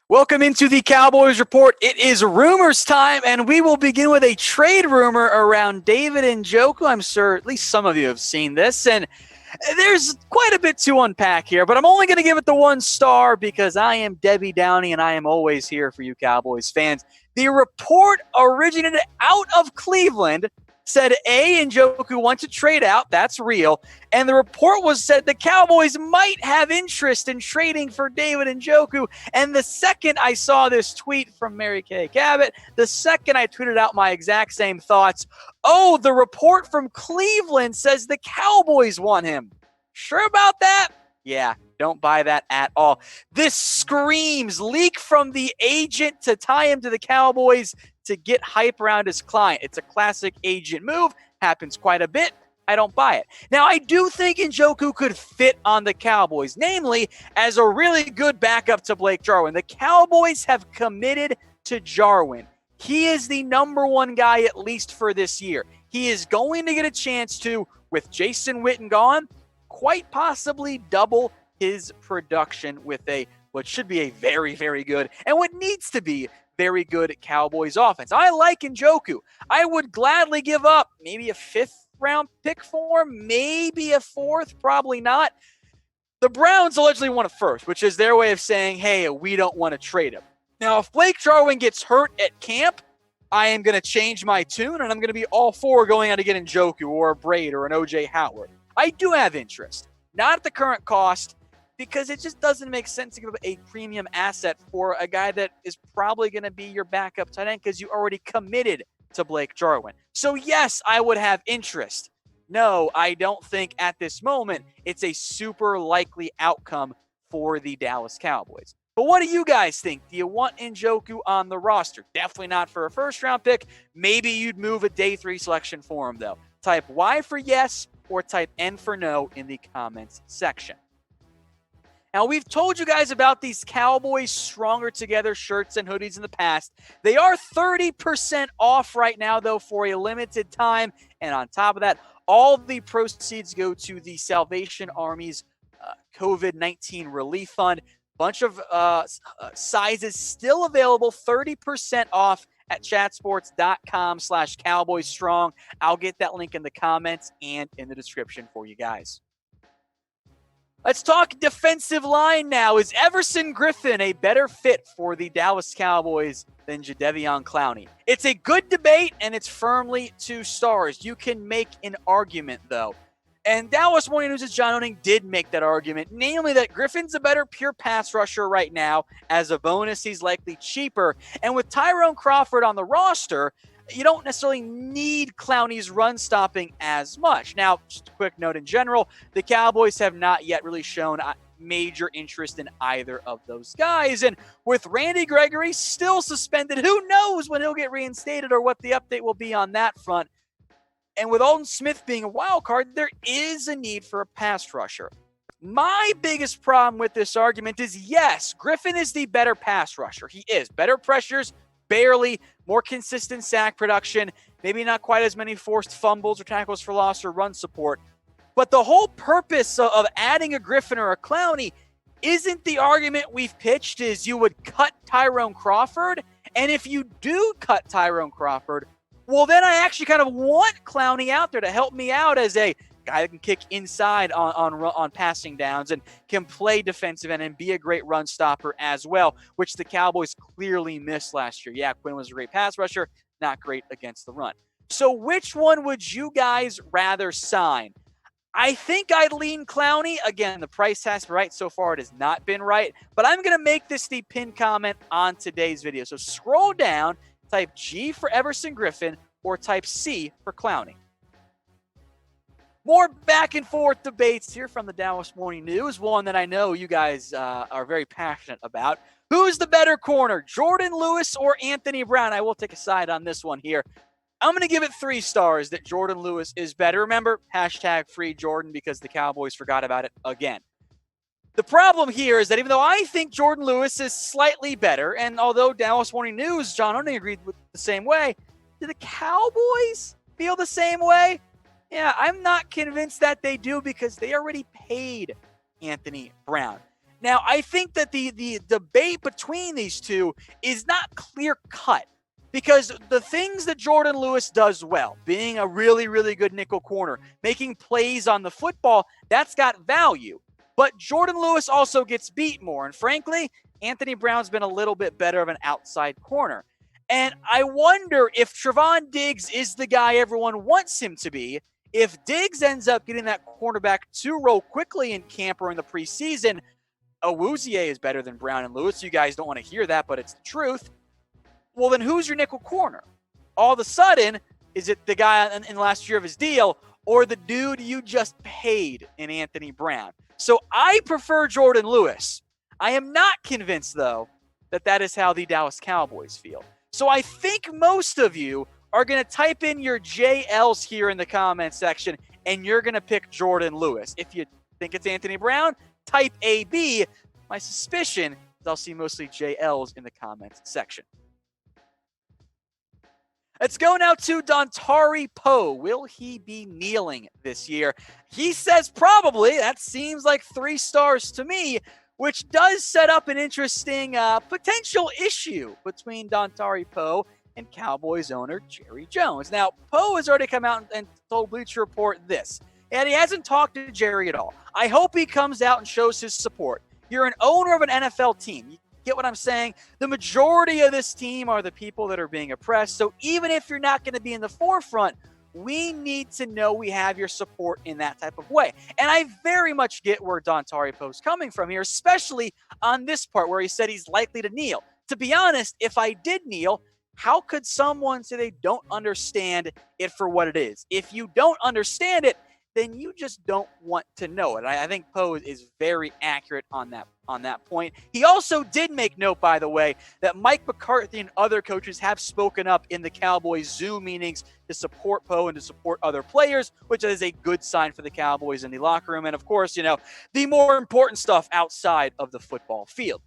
Welcome into the Cowboys Report. It is rumors time, and we will begin with a trade rumor around David Njoku. I'm sure at least some of you have seen this, and there's quite a bit to unpack here, but I'm only going to give it the 1 star because I am Debbie Downey, and I am always here for you Cowboys fans. The report originated out of Cleveland, said Njoku wants to trade out. That's real. And the report was said the Cowboys might have interest in trading for David Njoku. And the second I saw this tweet from Mary Kay Cabot, the second I tweeted out my exact same thoughts, oh, the report from Cleveland says the Cowboys want him. Sure about that? Yeah, don't buy that at all. This screams leak from the agent to tie him to the Cowboys to get hype around his client. It's a classic agent move. Happens quite a bit. I don't buy it. Now, I do think Njoku could fit on the Cowboys, namely as a really good backup to Blake Jarwin. The Cowboys have committed to Jarwin. He is the number 1 guy, at least for this year. He is going to get a chance to, with Jason Witten gone, quite possibly double his production with what should be a very, very good and what needs to be very good Cowboys offense. I like Njoku. I would gladly give up maybe a 5th-round pick for him, maybe a 4th, probably not. The Browns allegedly want a 1st, which is their way of saying, hey, we don't want to trade him. Now, if Blake Jarwin gets hurt at camp, I am going to change my tune, and I'm going to be all for going out to get Njoku or a Braid or an O.J. Howard. I do have interest, not at the current cost, because it just doesn't make sense to give up a premium asset for a guy that is probably going to be your backup tight end because you already committed to Blake Jarwin. So yes, I would have interest. No, I don't think at this moment it's a super likely outcome for the Dallas Cowboys. But what do you guys think? Do you want Njoku on the roster? Definitely not for a 1st-round pick. Maybe you'd move a day 3 selection for him, though. Type Y for yes or type N for no in the comments section. Now, we've told you guys about these Cowboys Stronger Together shirts and hoodies in the past. They are 30% off right now, though, for a limited time. And on top of that, all the proceeds go to the Salvation Army's COVID-19 Relief Fund. Bunch of sizes still available, 30% off at chatsports.com/CowboysStrong. I'll get that link in the comments and in the description for you guys. Let's talk defensive line now. Is Everson Griffen a better fit for the Dallas Cowboys than Jadeveon Clowney? It's a good debate, and it's firmly 2 stars. You can make an argument, though. And Dallas Morning News' John Owning did make that argument, namely that Griffen's a better pure pass rusher right now. As a bonus, he's likely cheaper. And with Tyrone Crawford on the roster, you don't necessarily need Clowney's run stopping as much. Now, just a quick note in general, the Cowboys have not yet really shown major interest in either of those guys. And with Randy Gregory still suspended, who knows when he'll get reinstated or what the update will be on that front. And with Alden Smith being a wild card, there is a need for a pass rusher. My biggest problem with this argument is, yes, Griffen is the better pass rusher. He is. Better pressures, barely, more consistent sack production, maybe not quite as many forced fumbles or tackles for loss or run support. But the whole purpose of adding a Griffen or a Clowney isn't the argument we've pitched is you would cut Tyrone Crawford. And if you do cut Tyrone Crawford, well, then I actually kind of want Clowney out there to help me out as a guy that can kick inside on passing downs and can play defensive end and be a great run stopper as well, which the Cowboys clearly missed last year. Yeah, Quinn was a great pass rusher, not great against the run. So which one would you guys rather sign? I think I'd lean Clowney. Again, the price has been right. So far, it has not been right. But I'm going to make this the pinned comment on today's video. So scroll down, type G for Everson Griffen, or type C for Clowney. More back and forth debates here from the Dallas Morning News, one that I know you guys are very passionate about. Who's the better corner, Jordan Lewis or Anthony Brown? I will take a side on this one here. I'm going to give it 3 stars that Jordan Lewis is better. Remember, hashtag free Jordan because the Cowboys forgot about it again. The problem here is that even though I think Jordan Lewis is slightly better, and although Dallas Morning News, John Owning agreed with the same way, do the Cowboys feel the same way? Yeah, I'm not convinced that they do because they already paid Anthony Brown. Now, I think that the debate between these two is not clear cut because the things that Jourdan Lewis does well, being a really, really good nickel corner, making plays on the football, that's got value. But Jourdan Lewis also gets beat more. And frankly, Anthony Brown's been a little bit better of an outside corner. And I wonder if Trevon Diggs is the guy everyone wants him to be. If Diggs ends up getting that cornerback 2 role quickly in camp or in the preseason, Awuzie is better than Brown and Lewis. You guys don't want to hear that, but it's the truth. Well, then who's your nickel corner? All of a sudden, is it the guy in the last year of his deal or the dude you just paid in Anthony Brown? So I prefer Jourdan Lewis. I am not convinced, though, that that is how the Dallas Cowboys feel. So I think most of you are going to type in your JLs here in the comment section, and you're going to pick Jourdan Lewis. If you think it's Anthony Brown, type AB. My suspicion is I'll see mostly JLs in the comments section. Let's go now to Dontari Poe. Will he be kneeling this year? He says probably. That seems like 3 stars to me, which does set up an interesting potential issue between Dontari Poe and Cowboys owner Jerry Jones. Now, Poe has already come out and told Bleacher Report this, and he hasn't talked to Jerry at all. I hope he comes out and shows his support. You're an owner of an NFL team. You get what I'm saying? The majority of this team are the people that are being oppressed. So even if you're not going to be in the forefront, we need to know we have your support in that type of way. And I very much get where Dontari Poe's coming from here, especially on this part where he said he's likely to kneel. To be honest, if I did kneel, how could someone say they don't understand it for what it is? If you don't understand it, then you just don't want to know it. I think Poe is very accurate on that point. He also did make note, by the way, that Mike McCarthy and other coaches have spoken up in the Cowboys Zoom meetings to support Poe and to support other players, which is a good sign for the Cowboys in the locker room. And of course, the more important stuff outside of the football field.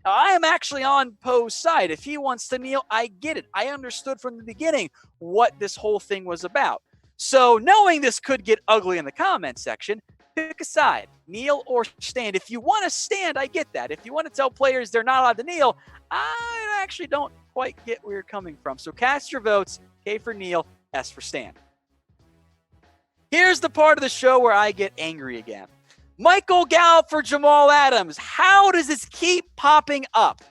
Now, I am actually on Poe's side. If he wants to kneel, I get it. I understood from the beginning what this whole thing was about. So knowing this could get ugly in the comment section, pick a side, kneel or stand. If you want to stand, I get that. If you want to tell players they're not allowed to kneel, I actually don't quite get where you're coming from. So cast your votes, K for kneel, S for stand. Here's the part of the show where I get angry again. Michael Gallup for Jamal Adams. How does this keep popping up?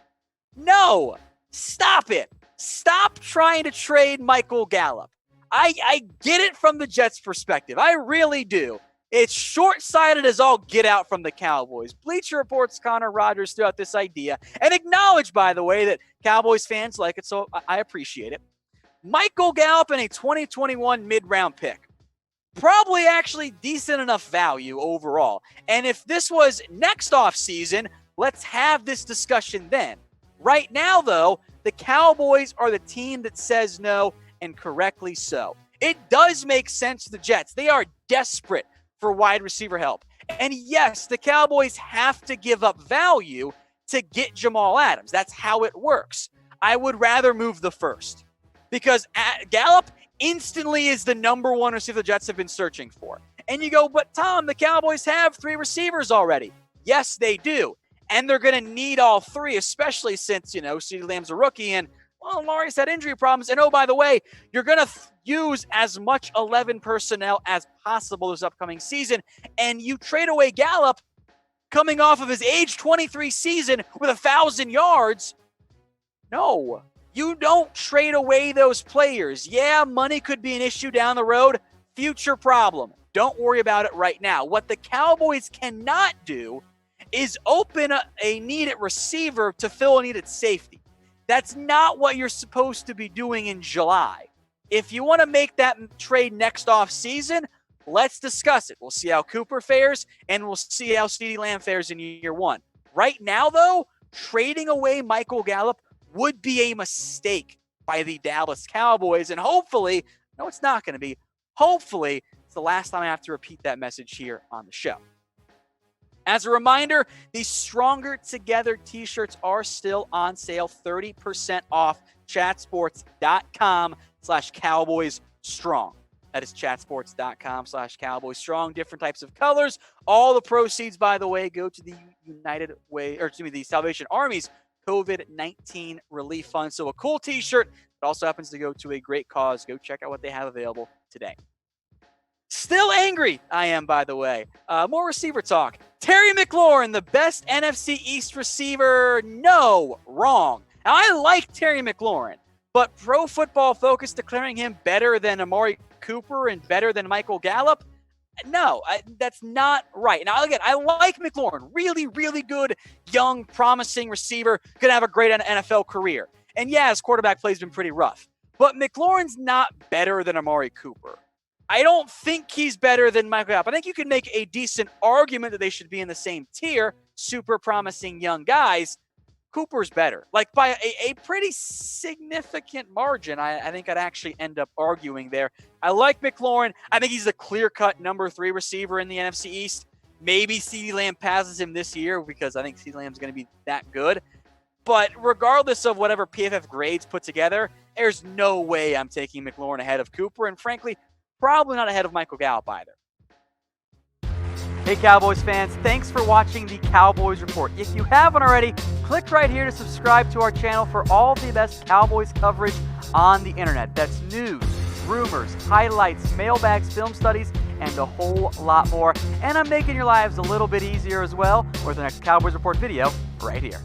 No, stop it. Stop trying to trade Michael Gallup. I get it from the Jets' perspective. I really do. It's short-sighted as all get out from the Cowboys. Bleacher Report's Connor Rogers threw out this idea and acknowledged, by the way, that Cowboys fans like it, so I appreciate it. Michael Gallup in a 2021 mid-round pick. Probably actually decent enough value overall. And if this was next offseason, let's have this discussion then. Right now, though, the Cowboys are the team that says no, and correctly so. It does make sense to the Jets. They are desperate for wide receiver help. And yes, the Cowboys have to give up value to get Jamal Adams. That's how it works. I would rather move the first because Gallup instantly is the number 1 receiver the Jets have been searching for. And you go, but Tom, the Cowboys have 3 receivers already. Yes, they do. And they're going to need all 3, especially since, CeeDee Lamb's a rookie and Amari's had injury problems. And oh, by the way, you're going to use as much 11 personnel as possible this upcoming season. And you trade away Gallup coming off of his age 23 season with 1,000 yards. No, you don't trade away those players. Yeah, money could be an issue down the road. Future problem. Don't worry about it right now. What the Cowboys cannot do is open a need at receiver to fill a need at safety. That's not what you're supposed to be doing in July. If you want to make that trade next off season, let's discuss it. We'll see how Cooper fares, and we'll see how CeeDee Lamb fares in year 1. Right now, though, trading away Michael Gallup would be a mistake by the Dallas Cowboys, and hopefully, no, it's not going to be. Hopefully, it's the last time I have to repeat that message here on the show. As a reminder, these Stronger Together t-shirts are still on sale, 30% off chatsports.com/CowboysStrong. That is chatsports.com/Cowboys Strong. Different types of colors. All the proceeds, by the way, go to the the Salvation Army's COVID-19 Relief Fund. So a cool t-shirt. It also happens to go to a great cause. Go check out what they have available today. Still angry, I am, by the way. More receiver talk. Terry McLaurin, the best NFC East receiver. No, wrong. Now, I like Terry McLaurin, but Pro Football Focus declaring him better than Amari Cooper and better than Michael Gallup? No, that's not right. Now, again, I like McLaurin. Really, really good, young, promising receiver. Going to have a great NFL career. And yeah, his quarterback play has been pretty rough. But McLaurin's not better than Amari Cooper. I don't think he's better than Michael Gallup. I think you could make a decent argument that they should be in the same tier. Super promising young guys. Cooper's better. Like by a pretty significant margin, I think I'd actually end up arguing there. I like McLaurin. I think he's the clear-cut number 3 receiver in the NFC East. Maybe CeeDee Lamb passes him this year because I think CeeDee Lamb's going to be that good. But regardless of whatever PFF grades put together, there's no way I'm taking McLaurin ahead of Cooper. And frankly, probably not ahead of Michael Gallup either. Hey Cowboys fans, thanks for watching the Cowboys Report. If you haven't already, click right here to subscribe to our channel for all the best Cowboys coverage on the internet. That's news, rumors, highlights, mailbags, film studies, and a whole lot more. And I'm making your lives a little bit easier as well with the next Cowboys Report video right here.